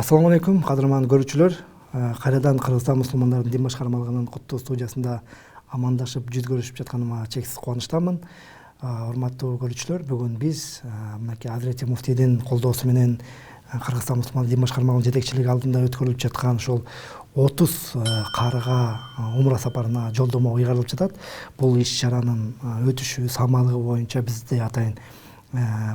Assalamu алейкум, кадырман көрүүчүлөр. Кайрадан Кыргызстан мусулмандардын дин башкармалыгынын Куттуу студиясында амандашып жүз көрүшүп жатканыма чексиз кубанычтамын. Урматтуу көрүүчүлөр, бүгүн биз мынакей Азирети муфтийдин колдоосу менен Кыргызстан мусулмандардын дин башкармалыгынын жетекчилиги алдында өткөрүлүп жаткан ошол 30 каарыга умра сапарына жолдомо ыйгарылып жатат. Бул иш-чаранын өтүшү, самалыгы боюнча бизде атайын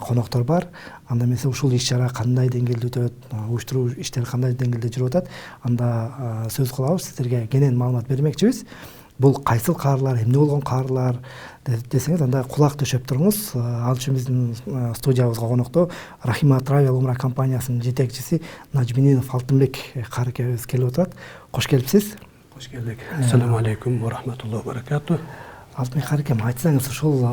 коноктор бар. Анда эмесе ушул иш-чара кандай деңгээлде өтөт, уюштуруу иштери кандай деңгээлде жүрүп атат, анда сөз кылабыз, сиздерге кенен маалымат бермекчибиз. Бул кайсыл каарылар, эмне болгон каарылар десеңиз, анда кулак төшөп туруңуз. Ал үчүн биздин студиябызга конокто Рахима Travel умра компаниясынын жетекчиси Нажмининов Алтынбек каарыкебиз келип отурат. Кош келипсиз. Кош келдик. Ассаламу алейкум ва рахматуллахи ва баракату. Алтынбек каарыкем, айтсаңыз, ушул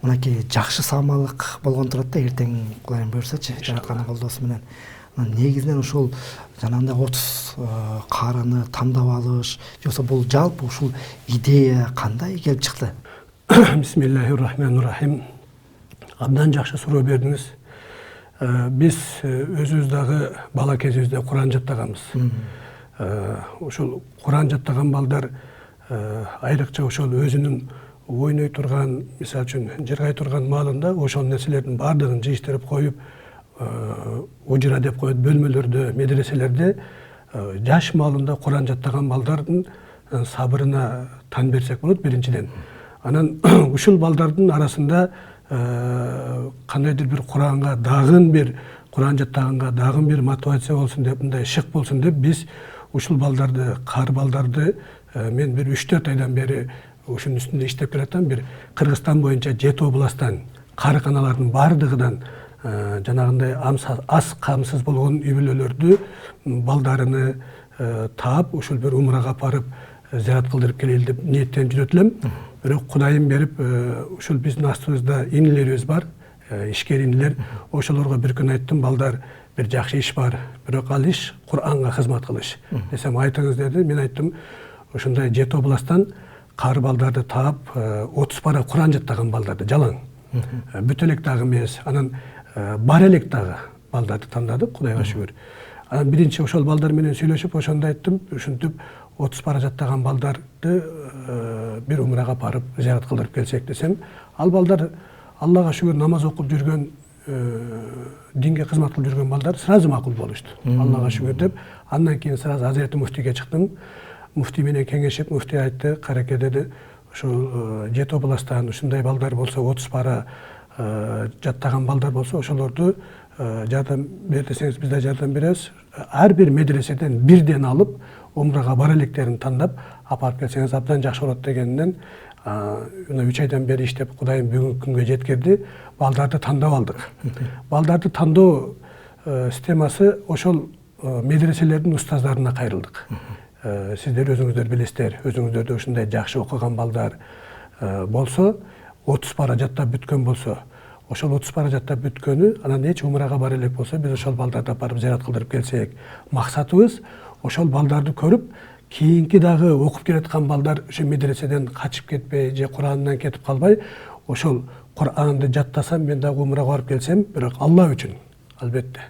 мынакей жакшы самалык болгон турат да, эртең Кудайым буйрсачы, жараткандын колдоосу менен. Негизинен ушул жанагындай 30 каараны тандап алыш, жоксо бул жалпы ушул идея кандай келип чыкты? Бисмиллахир-рахманир-рахим. Абдан жакшы суроо бердиңиз. Биз өзүбүз дагы бала кезибизде Куран жаттаганбыз. Ушул Куран жаттаган балдар айрыкча ошол өзүнүн ойной турган, мисалы үчүн жыргай турган маалында ошол нерселердин баардыгын жыйыштырып коюп, ужура деп коет, бөлмөлөрдө, медреселерде жаш маалында Куран жаттаган балдардын сабырына тан берсек болот биринчиден. Анан ушул балдардын арасында кандайдыр бир Куранга дагын бир Куран жаттаганга дагын бир мотивация болсун деп, мындай шык болсун деп биз ушул балдарды, каар балдарды мен бир 3-4 айдан бери ушунун үстүндө иштеп келатам. Бир Кыргызстан боюнча 7 областтан, каарыканалардын баардыгынан жанагындай аз камсыз болгон үй-бүлөлөрдү балдарыны таап, ушул бир умрага апарып зиярат кылдырып келели деп ниеттенип жүрөт элем. Бирок Кудайым берип, ушул биздин астыбызда инилерибиз бар, ишкер инилер. Ошолорго бир күн айттым, балдар, бир жакшы иш бар, бирок ал иш Кур'анга кызмат кылыш. Десем, айтыңыз деди. Мен айттым, ушундай 7 областтан каар балдарды таап, 30 пара Куран жаттаган балдарды жалаң. Бүт элек дагы эмес, анан бар элек дагы балдарды тандадык, Кудайга шүгүр. Анан биринчи ошол балдар менен сүйлөшүп, ошондо айттым, ушинтип 30 пара жаттаган балдарды бир умрага апарып зиярат кылдырып келсек десем, ал балдар Аллага шүгүр намаз окуп жүргөн, динге кызмат кылып жүргөн балдар сразу макул болушту. Аллага шүгүр деп, андан кийин сразу Азирети муфтийге чыктым. Муфтий менен кеңешип, муфтий айтты, караке деди, ушул 7 областтан ушундай балдар болсо, 30 пара жаттаган балдар болсо, ошолорду жардам бер десеңиз, биз да жардам беребиз. Ар бир медреседен бирден алып, умрага бара электерин тандап апарып келсеңиз абдан жакшы болот дегенден, 3 айдан бери иштеп, Кудайым бүгүнкү күнгө жеткирди. Балдарды тандап алдык. Балдарды тандоо системасы ошол медреселердин устаздарына кайрылдык. Сиздер өзүңүздөр билесиздер, өзүңүздөрдө ушундай жакшы окуган балдар болсо, 30 пара жаттап бүткөн болсо, ошол 30 пара жаттап бүткөнү, анан эч умрага бара элек болсо, биз ошол балдарды апарып зиярат кылдырып келсек, максатыбыз ошол балдарды көрүп, кийинки дагы окуп келаткан балдар ошо медреседен качып кетпей же Курандан кетип калбай, ошол Куранды жаттасам, мен дагы умрага барып келсем, бирок Алла үчүн, албетте.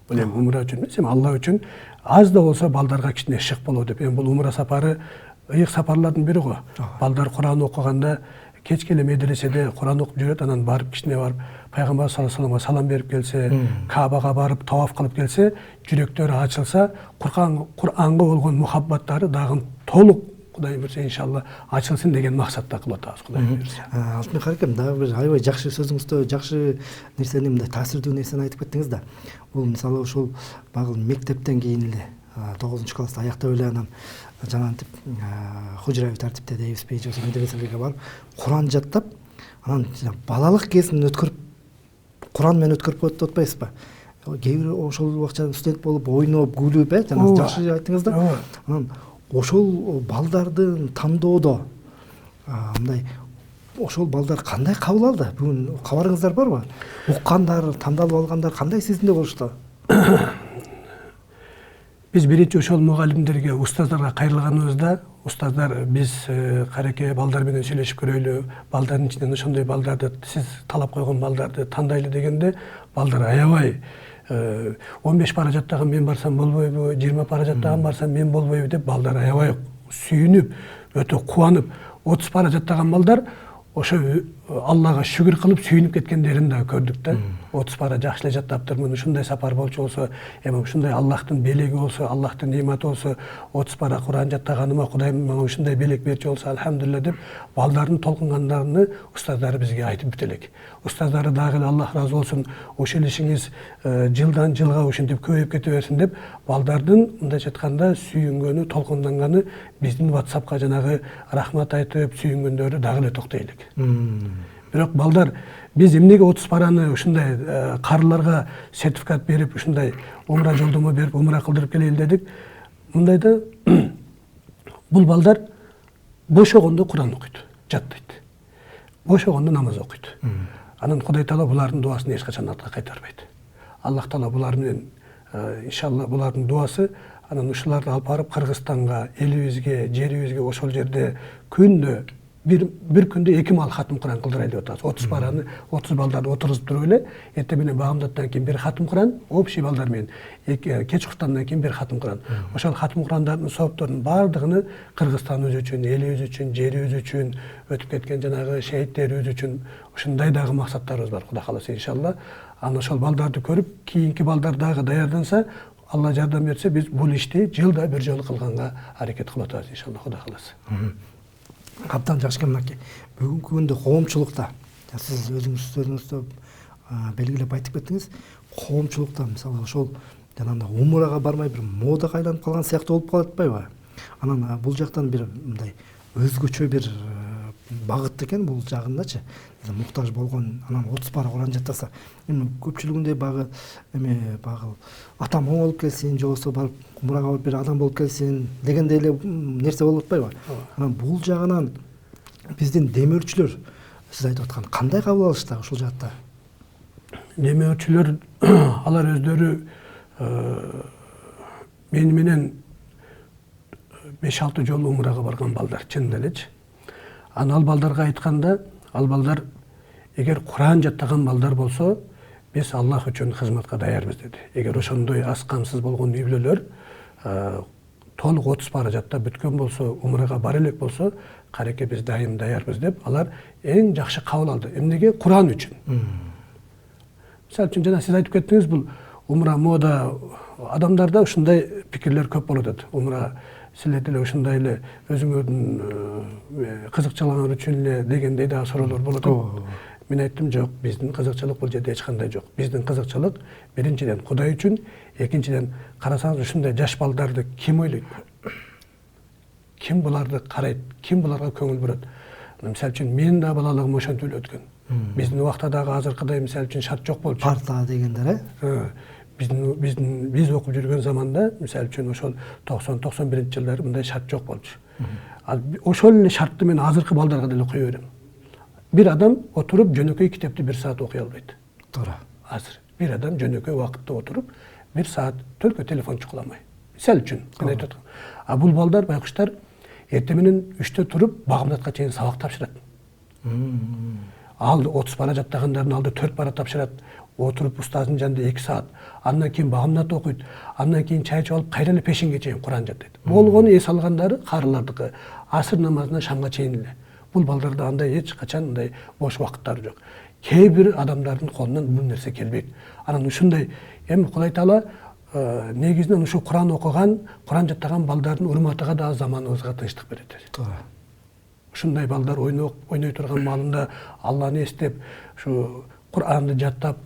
Бул эми умра үчүн эмес, эми Алла үчүн аз да болсо балдарга кичине шык болот деп. Эми бул умра сапары ыйык сапарлардын бири го. Балдар Куран окуганда кечке эле медреседе Куран окуп жүрөт, анан барып кичине барып Пайгамбар саллаллаху алейхи вассаламга салам берип келсе, Каабага барып таваф кылып келсе, жүрөктөрү ачылса, Куранга болгон мухаббаттары дагы толук, Кудайым буйрса, иншалла ачылсын деген максатта кылып атабыз, Кудайым буйрса. Алтынбек каарыкем, дагы бир аябай жакшы сөзүңүздө жакшы нерсени, мындай таасирдүү нерсени айтып кеттиңиз да. Бул мисалы ушул багыл мектептен кийин эле 9-класста аяктап эле анан жанагынтип хужрави тартипте дейбизби, же медреселерге барып Куран жаттап, анан балалык кезин өткөрүп, Куран менен өткөрүп коет деп атпайсызбы? Кээ бир ошол убакча студент болуп, ойноп, күлүп, жана жакшы айттыңыз да. Анан ошол балдардын тандоодо мындай ошол балдар кандай кабыл алды? Бүгүн кабарыңыздар барбы? Уккандар, тандалып алгандар кандай сезимде болушту? Биз биринчи ошол мугалимдерге, устаздарга кайрылганыбызда, устаздар биз караке балдар менен сүйлөшүп көрөлү, балдардын ичинен ошондой балдарды, сиз талап койгон балдарды тандайлы дегенде, балдар аябай 15 бара жаттаган мен барсам болбойбу, 20 бара жаттаган барсам мен болбойбу деп балдар аябай сүйүнүп, өтө кубанып, 30 бара жаттаган балдар ошо Аллага шүгүр кылып сүйүнүп кеткендерин да көрдүк да. 30 бара жакшы эле жаттаптырмын, ушундай сапар болчу болсо, эми ушундай Аллахтын белеги болсо, Аллахтын нематы болсо, 30 бара Куран жаттаганыма Кудайым мага ушундай белек берчү болсо, алхамдулилля деп балдардын толкунгандарыны устаздары бизге айтып бүт элек. Устаздары дагы эле Аллах ыраазы болсун, ошол ишиңиз жылдан жылга ушинтип көбөйүп кете берсин деп балдардын мындайча айтканда сүйүнгөнү, толкунданганы биздин WhatsAppка жанагы рахмат айтып сүйүнгөндөрү дагы эле токтой элек. Бирок балдар биз эмнеге 30 бараны ушундай карыларга сертификат берип, ушундай умра жолдомо берип, умра кылдырып келели дедик. Мындайда бул балдар бошогондо Куран окуйт, жаттайт. Бошогондо намаз окуйт. Анан Кудай Таала булардын дуасын эч качан артка кайтарбайт. Аллах Таала булар менен иншалла булардын дуасы анан ушуларды алып барып Кыргызстанга, элибизге, жерибизге ошол жерде күндө bir күндө 2 мал хатым Куран кылдырайлы деп атабыз. 30 бараны, 30 балдарды отургузуп туруп эле, эртең менен багамдаттан кийин бир хатым Куран, общий балдар менен кеч куфтандан кийин бир хатым Куран. Ошол хатым Курандардын соопторунун бардыгыны Кыргызстаныбыз үчүн, элибиз үчүн, жерибиз үчүн, өтүп кеткен жанагы шейиттерибиз үчүн ушундай дагы максаттарыбыз бар, Кудай кааласа иншалла. Аны ошол балдарды көрүп, кийинки балдар дагы даярданса, Алла жардам берсе, биз бул ишти жылда бир жолу кылганга аракет кылып атабыз иншалла, Кудай кааласа. Абдан жакшы мынакей. Бүгүнкү күндө коомчулукта, сиз өзүңүз сөзүңүздө белгилеп айтып кеттиңиз, коомчулукта мисалы ошол жанагындай умурага бармай бир модага айланып калган сыяктуу болуп калып атпайбы? Анан бул жактан бир мындай өзгөчө бир багыт экен бул жагындачы. Муктаж болгон анан 30 бара Куран жаттаса, эми көпчүлүгүндө багы атам оң болуп келсин, же болбосо барып умурага барып бир адам болуп келсин дегендей эле нерсе болуп атпайбы? Анан бул жагынан биздин демөөрчүлөр сиз айтып аткан кандай кабыл алышты ушул жакта? Демөөрчүлөр алар өздөрү мени менен 5-6 жолу умурага барган балдар, чынында элечи. Анан ал балдарга айтканда, ал балдар эгер Куран жаттаган балдар болсо, биз Аллах үчүн кызматка даярбыз деди. Эгер ошондой аз камсыз болгон үй бүлөлөр толук 30 бара жаттап бүткөн болсо, умурага бара элек болсо, кареке биз дайым даярбыз деп, алар эң жакшы кабыл алды. Эмнеге? Куран үчүн. Мисалы үчүн жана сиз айтып кеттиңиз, бул умра мода, адамдарда ушундай пикирлер көп болот еді. Умра силер деле ушундай эле өзүңөрдүн кызыкчылыгыңар үчүн эле дегендей да суроолор болот еді. Мен айттым, жок, биздин кызыкчылык бул жерде эч кандай жок. Биздин кызыкчылык биринчиден Кудай үчүн, экинчиден карасаңыз ушундай жаш балдарды ким ойлойт? Ким буларды карайт? Ким буларга көңүл бурат? Мисалы үчүн мен да балалыгым ошентип эле өткөн. Биздин убакта дагы азыркыдай мисалы үчүн шарт жок болчу. Парта дегендер, биз окуп жүргөн заманда мисалы үчүн ошол 90-91-жылдары мындай шарт жок болчу. Ошол эле шартты мен азыркы балдарга деле кое берем. Bir adam oturup jönököy kitapты 1 saat okuy alбайт. Туура. Азыр bir adam jönököy убакытта отуруп 1 saat только телефон чукуламай. Мисалы үчүн мен айтып атам. А бул балдар, байкуштар эртең менен 3-тө туруп багымдатка чейин сабак тапшырат. Ал 30 бара жаттагандардын алды 4 бара тапшырат. Отуруп устаздын жанында 2 saat. Андан кийин багымдат окуйт. Андан кийин чай ичип алып кайра эле пешинге чейин Куран жаттайт. Болгону эс алгандары карылардыкы асыр намазына шамга чейин эле. Бул балдарда андай эч качан андай бош убакыттары жок. Кээ бир адамдардын колунан бул нерсе келбейт. Анан ушундай эми Кудай Таала негизинен ушу Куран окуган, Куран жаттаган балдардын урматыга да заманыбызга тынчтык берет. Туура. Ушундай балдар ойной турган маалында Алланы эстеп, ушу Куранды жаттап,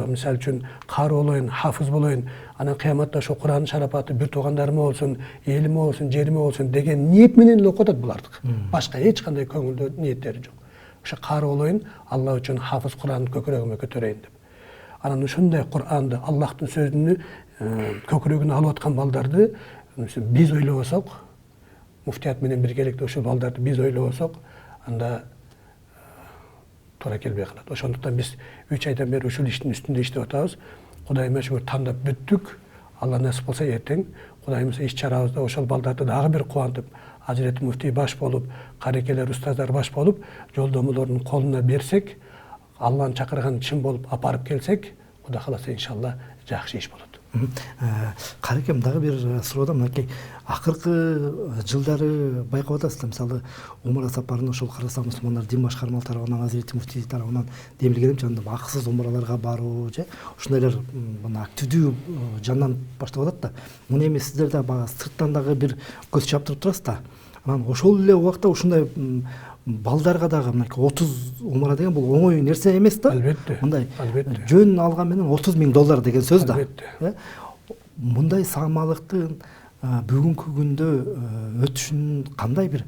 мисалы үчүн кары болоюн, хафыз болоюн, анан кыяматта ошо Курандын шарапаты бир туугандарыма болсун, элиме болсун, жериме болсун деген ниет менен эле окутат булардык. Башка эч кандай көңүлдө ниеттери жок. Ошо кары болоюн, Алла үчүн хафыз Куранды көкүрөгүмө көтөрөйүн деп. Анан ушундай Куранды, Аллахтын сөзүнү көкүрөгүнө алып аткан балдарды биз ойлобосок, муфтият менен биргеликте ошол балдарды биз ойлобосок, анда туура келбей калат. Ошондуктан биз 3 айдан бери ушул иштин үстүндө иштеп атабыз. Кудайыма шүгүр тандап бүттүк. Алла насип болсо эртең Кудайымыз иш чарабызда ошол балдарды дагы бир кубантып, Азирети муфтий баш болуп, карекелер устаздар баш болуп, жолдомолордун колуна берсек, Алланын чакырганын чын болуп апарып келсек, Кудай кааласа иншалла жакшы иш болот. Карекем дагы бир суроодон мынакей акыркы жылдары байкап атасыздар, мисалы умра сапарын ошол Кыргызстан мусулмандар дин башкармалык тарабынан, Азирети муфтий тарабынан демилген, жана акысыз умраларга баруу же ушундайлар мына активдүү жандан баштап атат да. Муну эми сиздер да баягы сырттан дагы бир көз чаптырып турасыз да. Анан ошол эле убакта ушундай балдарга дагы мынакей 30 умра деген бул оңой нерсе эмес да. Албетте. Мындай Албетте. жөн алган менен $30,000 деген сөз да. Албетте. Мындай саамалыктын бүгүнкү күндө өтүшүнүн кандай бир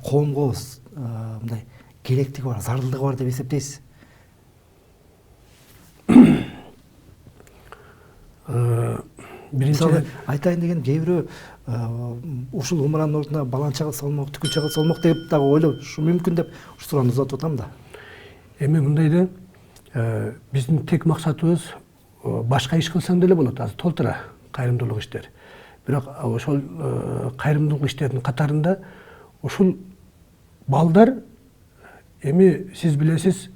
коомго мындай керектиги бар, зарылдыгы бар деп эсептейсиз? Мисалы айтайын деген кээ бирөө ушул умранын ордуна баланча кылса болмок, түкүнчө кылса болмок деп дагы ойлоп, ушу мүмкүн деп ушу суроону узатып атам да. Эми мындай да, биздин тек максатыбыз башка иш кылсаң деле болот, азыр толтура кайрымдуулук иштер. Бирок ошол кайрымдуулук иштердин катарында ушул балдар, эми сиз билесиз,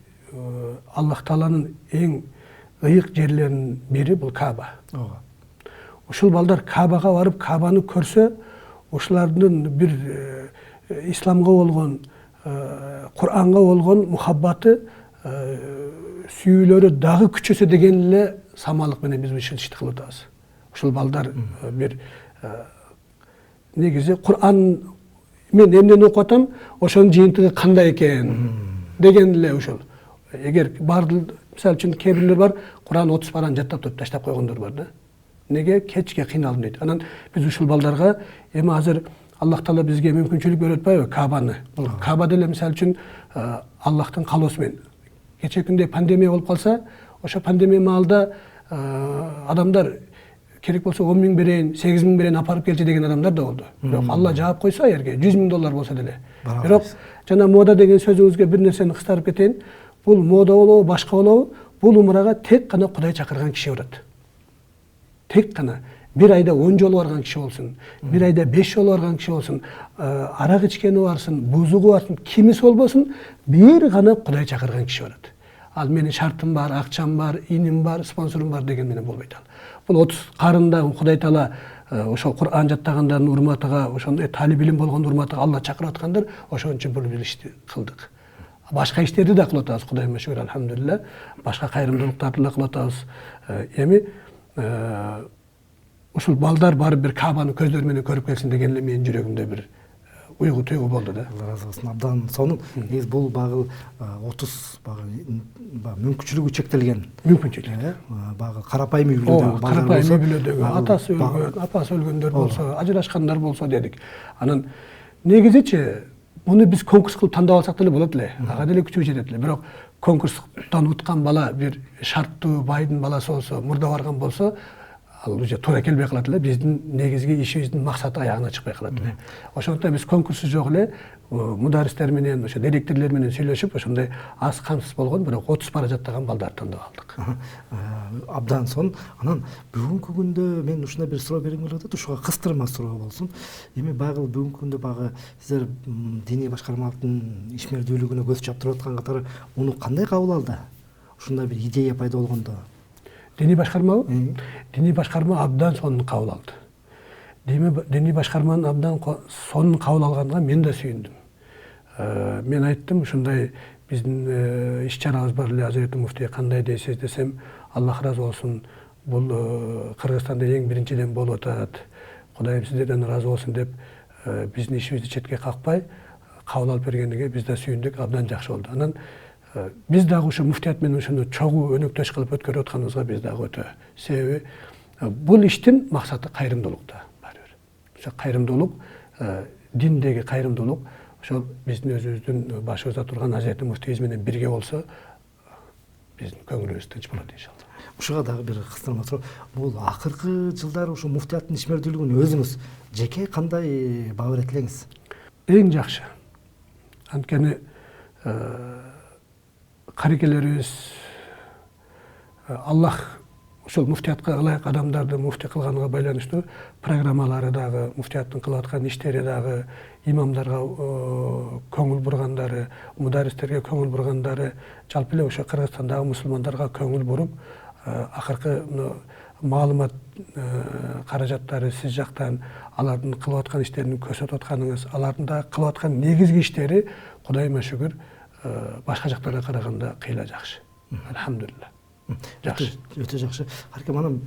Аллах Тааланын эң ыйык жерлеринин бири бул Кааба. Ооба. Ушул балдар Каабага барып, Каабаны көрсө, ушулардын бир исламга болгон, Кур'анга болгон мухаббаты, сүйүүлөрү дагы күчөсө деген эле самалык менен биз ушул ишти кылып атабыз. Ушул балдар бир негизи Кур'ан мен эмнени окуп атам, ошонун жыйынтыгы кандай экен деген эле ушул. Эгер бардыл, мисалы үчүн кээ бирлер бар, Кур'ан 30 параны жаттап туруп таштап койгондор бар да. Неге? Кечке кыйналдым дейт. Анан биз ушул балдарга эми азыр Аллах Таала бизге мүмкүнчүлүк берип атпайбы Каабаны? Бул Кааба деле мисалы үчүн Аллахтын каалоосу менен. Кечээ күндө пандемия болуп калса, ошо пандемия маалда адамдар керек болсо 10,000 берейин, 8,000 берейин апарып келчи деген адамдар да болду. Бирок Алла жаап койсо эрге $100,000 болсо деле. Бирок жана мода деген сөзүңүзгө бир нерсени кыстарып кетейин. Бул мода болобу, башка болобу, бул умрага тек гана Кудай чакырган киши барат. Тек гана bir ayda 10 жолу барган киши болсун, bir ayda 5 жолу барган киши болсун, арак ичкени барсын, бузугу барсын, кимиси болбосун, бир гана Кудай чакырган киши барат. Ал менин шартым бар, акчам бар, иним бар, спонсорум бар деген менен болбойт ал. Бул 30 карында Кудай Таала ошо Кур'ан жаттагандардын урматыга, ошондой талип илим болгон урматыга Алла чакырып аткандар, ошон үчүн бул ишти кылдык. Башка иштерди да кылып атабыз, Кудайга шүгүр, алхамдулилла. Башка кайрымдуулуктарды да кылып атабыз. Эми ушул балдар барып бир Каабаны көздөрү менен көрүп келсин деген эле менин жүрөгүмдө бир уйгу туйгу болду да. Алла разы болсун. Абдан сонун. Негизи бул багы 30 багы мүмкүнчүлүгү чектелген. Мүмкүнчүлүк. Багы карапайым үй бүлөдөгү балдар болсо, карапайым үй бүлөдөгү атасы өлгөн, апасы өлгөндөр болсо, ажырашкандар болсо дедик. Анан негизичи муну биз конкурс кылып тандап алсак деле болот эле. Ага деле күчү жетет эле. Бирок конкурстан уткан бала бир шарттуу байдын баласы болсо, мурда барган болсо, ал уже туура келбей калат эле. Биздин негизги ишибиздин максаты аягына чыкпай калат эле. Ошондуктан биз конкурсу жок эле мударистер менен, ошо директорлор менен сүйлөшүп, ошондой аз камсыз болгон, бирок 30 пара жаттаган балдарды тандап алдык. Абдан сонун. Анан бүгүнкү күндө мен ушундай бир суроо бергим келип атат. Ушуга кыстырма суроо болсун. Эми багы бүгүнкү күндө багы сиздер диний башкармалыктын ишмердүүлүгүнө көз чаптырып аткан катары муну кандай кабыл алды? Ушундай бир идея пайда болгондо. Диний башкармабы? Диний башкарма абдан сонун кабыл алды. Диний башкарманын абдан сонун кабыл алганга мен да сүйүндүм. Мен айттым, ушундай биздин иш-чарабыз бар эле, Азирети муфтий кандай дейсиз десем, Аллах разы болсун, бул Кыргызстанда эң биринчиден болуп атат. Кудайым сиздерден разы болсун деп биздин ишибизди четке какпай кабыл алып бергениге биз да сүйүндүк, абдан жакшы болду. Анан биз дагы ушу муфтият менен ушуну чогуу өнөктөш кылып өткөрүп атканыбызга биз дагы өтө. Себеби бул иштин максаты кайрымдуулукта баары бир. Ошо кайрымдуулук, диндеги кайрымдуулук ошол биздин өзүбүздүн башыбызда турган Азирети муфтийибиз менен бирге болсо, биздин көңүлүбүз тынч болот иншалла. Ушуга дагы бир кыстырма суроо. Бул акыркы жылдары ушу муфтияттын ишмердүүлүгүн өзүңүз жеке кандай баа берет элеңиз? Эң жакшы. Анткени карекелерибиз Аллах ошол муфтиятка ылайык адамдарды муфтий кылганга байланыштуу программалары дагы, муфтияттын кылып аткан иштери дагы, имамдарга көңүл бургандары, мударистерге көңүл бургандары, жалпы эле ошо Кыргызстандагы мусулмандарга көңүл буруп, акыркы маалымат каражаттары сиз жактан алардын кылып аткан иштерин көрсөтүп атканыңыз, алардын да кылып аткан негизги иштери Кудайыма шүгүр башка жактарга караганда кыйла жакшы. Алхамдулилла. Жакшы. Өтө жакшы. Аркем анан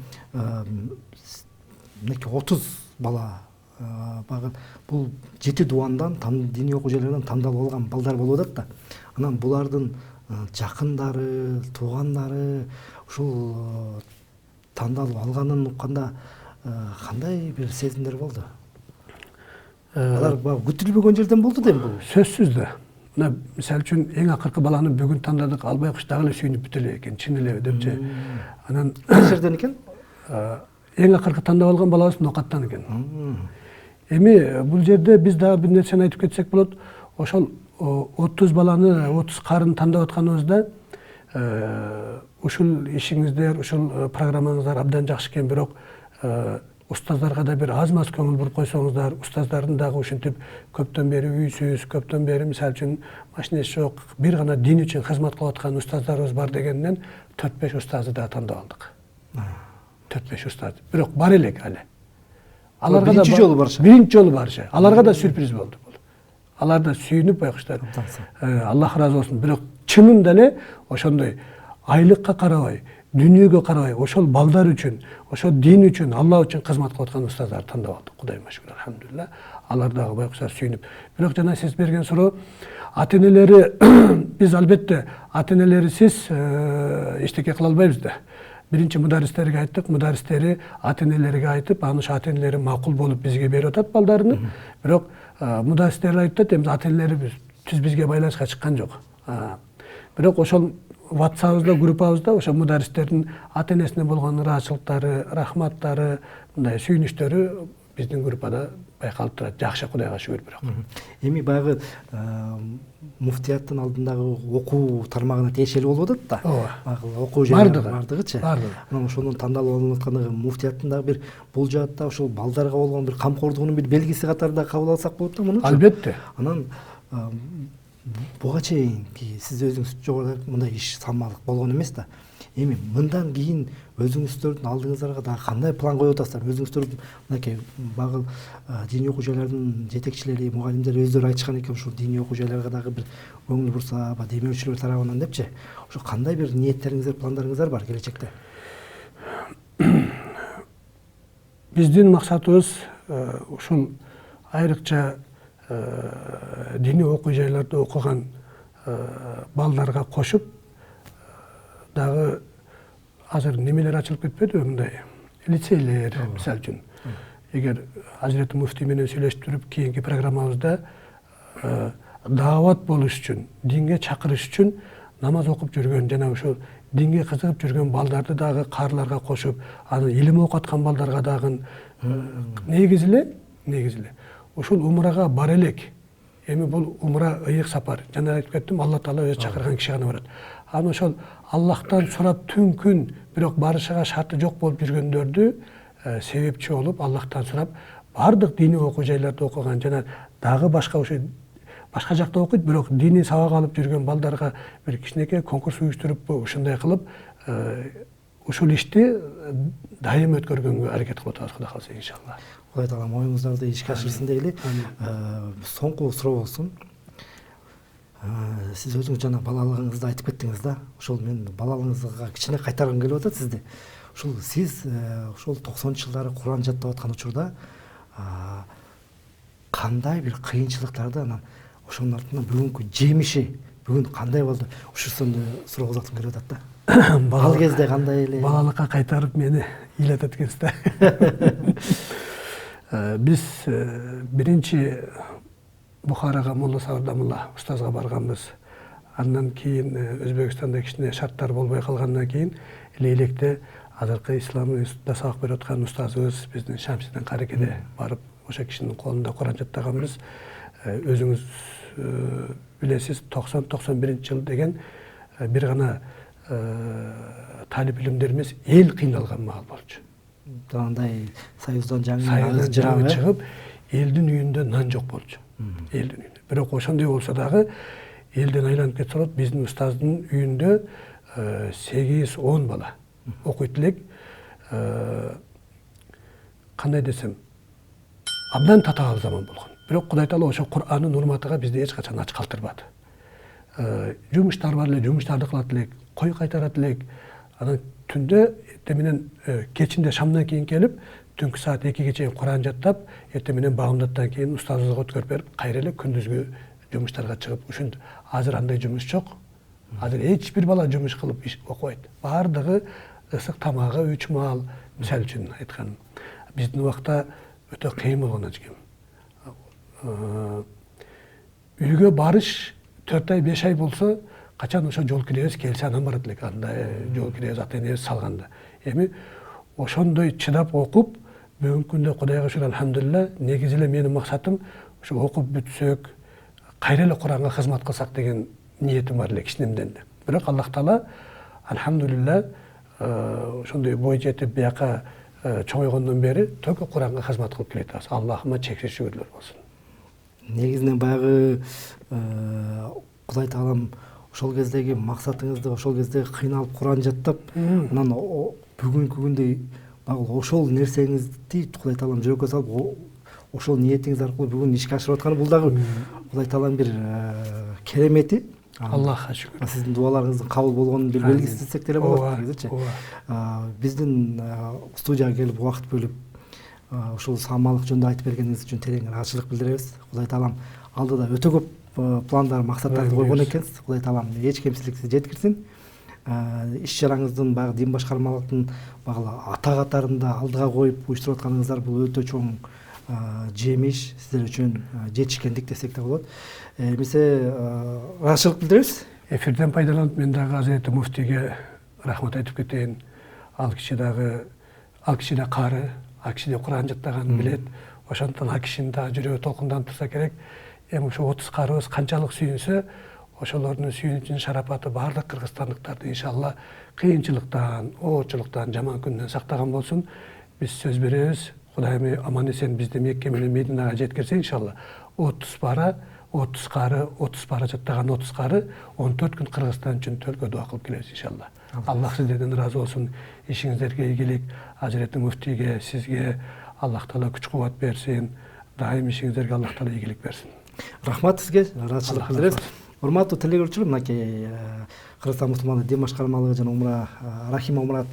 мынакей 30 бала багы бул 7 дубандан диний окуу жайларынан тандалып алган балдар болуп атат да. Анан булардын жакындары, туугандары ушул тандалып алганын укканда кандай бир сезимдер болду? Алар күтүлбөгөн жерден болду дейм бул. Сөзсүз да. Мына мисалы үчүн эң акыркы баланы бүгүн тандадык, албай куш дагы эле сүйүнүп бүтө элек экен, чын эле депчи. Анан Кайсы жерден экен? Эң акыркы тандап алган балабыз Нокаттан экен. Эми бул жерде биз дагы бир нерсени айтып кетсек болот. Ошол 30 баланы, 30 карын тандап атканыбызда ушул ишиңиздер, ушул программаңыздар абдан жакшы экен, бирок устаздарга да бир аз-маз көңүл буруп койсоңуздар, устаздардын дагы ушинтип көптөн бери үйсүз, көптөн бери мисалы үчүн машинеси жок, бир гана дин үчүн кызмат кылып аткан устаздарыбыз бар дегенден 4-5 устазды да тандап алдык. 4-5 устаз. Бирок бар элек али. Аларга да биринчи жолу барышы. Биринчи жолу барышы. Аларга да сюрприз болду. Алар да сүйүнүп байкуштар. Аллах ыраазы болсун. Бирок чынында эле ошондой айлыкка карабай, дүнүйөгө карабай, ошол балдар үчүн, ошол дин үчүн, Алла үчүн кызмат кылып аткан устаздарды тандап алдык. Кудайыма шүгүр, алхамдулилла. Алар дагы байкуштар сүйүнүп. Бирок жана сиз берген суроо, ата-энелери биз албетте ата-энелерисиз эчтеке кыла албайбыз да. Биринчи мударистерге айттык, мударистери ата-энелерге айтып, анын ата-энелери макул болуп бизге берип атат балдарыны. Бирок мударистер айтат, эми ата-энелерибиз түз бизге байланышка чыккан жок. Бирок ошол WhatsApp-ыбызда, группабызда ошол мударистердин ата-энесине болгон ыраазычылыктары, рахматтары, мындай сүйүнүчтөрү биздин группада байкалып турат. Жакшы, Кудайга шүгүр бирок. Эми баягы муфтияттын алдындагы окуу тармагына тиешелүү болуп атат да. Баягы окуу жайлары бардыгычы. Анан ошонун тандалып алынып аткандыгы муфтияттын дагы бир бул жаатта ошол балдарга болгон бир камкордугунун бир белгиси катарында кабыл алсак болот да муну. Албетте. Анан буга чейинки сиз өзүңүз жогоруда мындай иш салмалык болгон эмес да. Эми мындан кийин өзүңүздөрдүн алдыңыздарга дагы кандай план коюп атасыздар? Өзүңүздөрдүн мынакей багыл диний окуу жайлардын жетекчилери, мугалимдери өздөрү айтышкан экен, ушул диний окуу жайларга дагы бир көңүл бурса, демөөрчүлөр тарабынан депчи. Ошо кандай бир ниеттериңиздер, пландарыңыздар бар келечекте? Биздин максатыбыз ушул айрыкча диний окуу жайларда окуган балдарга кошуп дагы азыр немелер ачылып кетпедиби, мындай лицейлер, мисалы үчүн. Эгер Азирети муфтий менен сүйлөшүп туруп, кийинки программабызда даават болуш үчүн, динге чакырыш үчүн намаз окуп жүргөн жана ошол динге кызыгып жүргөн балдарды дагы каарыларга кошуп, аны илим окуп аткан балдарга дагы негизи эле ушул умрага бар элек. Эми бул умра ыйык сапар. Жана айтып кеттим, Алла Таала өзү чакырган киши гана барат. Аны ошол Аллахтан сурап түн күн, бирок барышыга шарты жок болуп жүргөндөрдү себепчи болуп, Аллахтан сурап, бардык диний окуу жайларда окуган жана дагы башка жакта окуйт, бирок диний сабак алып жүргөн балдарга бир кичинекей конкурс уюштуруп, ушундай кылып, ушул ишти дайым өткөргөнгө аракет кылып атабыз, Кудай кааласа, иншалла. Кудай Таала оюңуздарды ишке ашырсын дейли. Соңку суроо болсун. Сиз өзүңүз жана балалыгыңызды айтып кеттиңиз да. Ошол мен балалыгыңызга кичине кайтаргым келип атат сизди. Ушул сиз ошол 90-жылдары Куран жаттап аткан учурда кандай бир кыйынчылыктарды, анан ошонун артынан бүгүнкү жемиши бүгүн кандай болду? Ушусунду суроо кылгым келип атат да. Ал кезде кандай эле? Балалыкка кайтарып мени ыйлатат экенсиз да. Биз биринчи Бухарага Молла Сабырдамулла устазга барганбыз. Андан кийин Өзбекстанда кичине шарттар болбой калгандан кийин электе азыркы ислам институтунда сабак берип аткан устазыбыз биздин Шамсидин Карекеде барып, ошо кишинин колунда Куран жаттаганбыз. Өзүңүз билесиз, 90-91 жыл деген бир гана талип илимдерибиз эл кыйналган маал болчу. Андай Союздан жаңы чыгып, элдин үйүндө нан жок болчу. Элдин үйүндө. Бирок ошондой болсо дагы элден айланып кетсе болот, биздин устаздын үйүндө 8-10 бала окуйт элек. кандай десем, абдан татаал заман болгон. Бирок Кудай Таала ошо Кур'андын урматыга бизди эч качан ач калтырбады. Жумуштар бар эле, жумуштарды кылат элек, кой кайтарат элек. Анан түндө эртең менен кечинде шамдан кийин келип, түнкү саат 2ге чейин Кур'ан жаттап, эртең менен багымдаттан кийин устазыбызга өткөрүп берип, кайра эле күндүзгү жумуштарга чыгып, ушинтип азыр андай жумуш жок. Азыр эч бир бала жумуш кылып окубайт. Бардыгы ысык тамагы 3 маал, мисалы үчүн айтканым. Биздин убакта өтө кыйын болгон экен. Үйгө барыш 4 ай 5 ай болсо, качан ошо жол киребиз келсе анан барат элек. Андай жол киребиз ата-энебиз салганда. Эми ошондой чыдап окуп, бүгүнкү күндө Кудайга шүгүр алхамдулилла, негизи эле менин максатым ушу окуп бүтсөк, кайра эле Куранга кызмат кылсак деген ниетим бар эле кичинемден эле. Бирок Аллах Таала алхамдулилла ошондой бой жетип бияка чоңойгондон бери только Куранга кызмат кылып келе атабыз. Аллахыма чексиз шүгүрлөр болсун. Негизинен баягы Кудай Таалам ошол кездеги максатыңызды, ошол кезде кыйналып Куран жаттап, анан бүгүнкү күндө багы ошол нерсеңизди Кудай Таалам жүрөккө салып, ошол ниетиңиз аркылуу бүгүн ишке ашырып атканы бул дагы Кудай Таалам бир керемети. Аллахка шүгүр. Сиздин дуаларыңыздын кабыл болгонун бир белгиси десек деле болот, негизичи. Биздин студияга келип убакыт бөлүп, ушул саамалык жөнүндө айтып бергениңиз үчүн терең ыраазычылык билдиребиз. Кудай Таалам алдыда өтө көп пландар, мақсаттарды койгон экенсиз. Кудай Таалам эч кемсиздиксиз жеткирсин. Иш чараңыздын баягы дин башкармалыктын баягы ата катарында алдыга коюп уюштуруп атканыңыздар бул өтө чоң жемиш, сиздер үчүн жетишкендик десек да болот. Эмесе ыраазычылык билдиребиз. Эфирден пайдаланып мен дагы Азирети муфтийге рахмат айтып кетейин. Ал киши да кары, ал киши да Куран жаттаганын билет. Ошондон ал кишинин да жүрөгү толкунданып турса керек. Эми ошо 30 карыбыз канчалык сүйүнсө, ошолордун сүйүнүчүнүн шарапаты баардык кыргызстандыктарды иншалла кыйынчылыктан, оорчулуктан, жаман күндөн сактаган болсун. Биз сөз беребиз. Кудайым аман эсен бизди Мекке менен Мединага жеткирсе иншалла 30 кары жаттаган 30 кары 14 күн Кыргызстан үчүн төлкө дуа кылып келебиз иншалла. Аллах сиздерден ыраазы болсун. Ишиңиздерге ийгилик, Азирети муфтийге, сизге Аллах Таала күч кубат берсин. Дайым ишиңиздерге Аллах Таала ийгилик берсин. Рахмат сизге, ыраазычылык билдиребиз. Урматтуу телегөрүүчүлөр, мынакей Кыргызстан мусулмандары дин башкармалыгы жана Умра Рахима Умра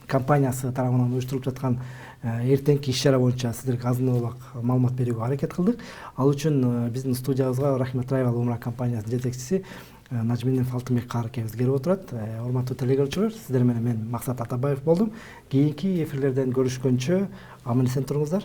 компаниясы тарабынан уюштуруп жаткан эртеңки иш-чара боюнча сиздерге азын аулак маалымат берүүгө аракет кылдык. Ал үчүн биздин студиябызга Рахима Travel Умра компаниясынын жетекчиси Нажмидинов Алтынбек кааракебиз келип отурат. Урматтуу телегөрүүчүлөр, сиздер менен мен Максат Атабаев болдум. Кийинки эфирлерден көрүшкөнчө аман эсен туруңуздар.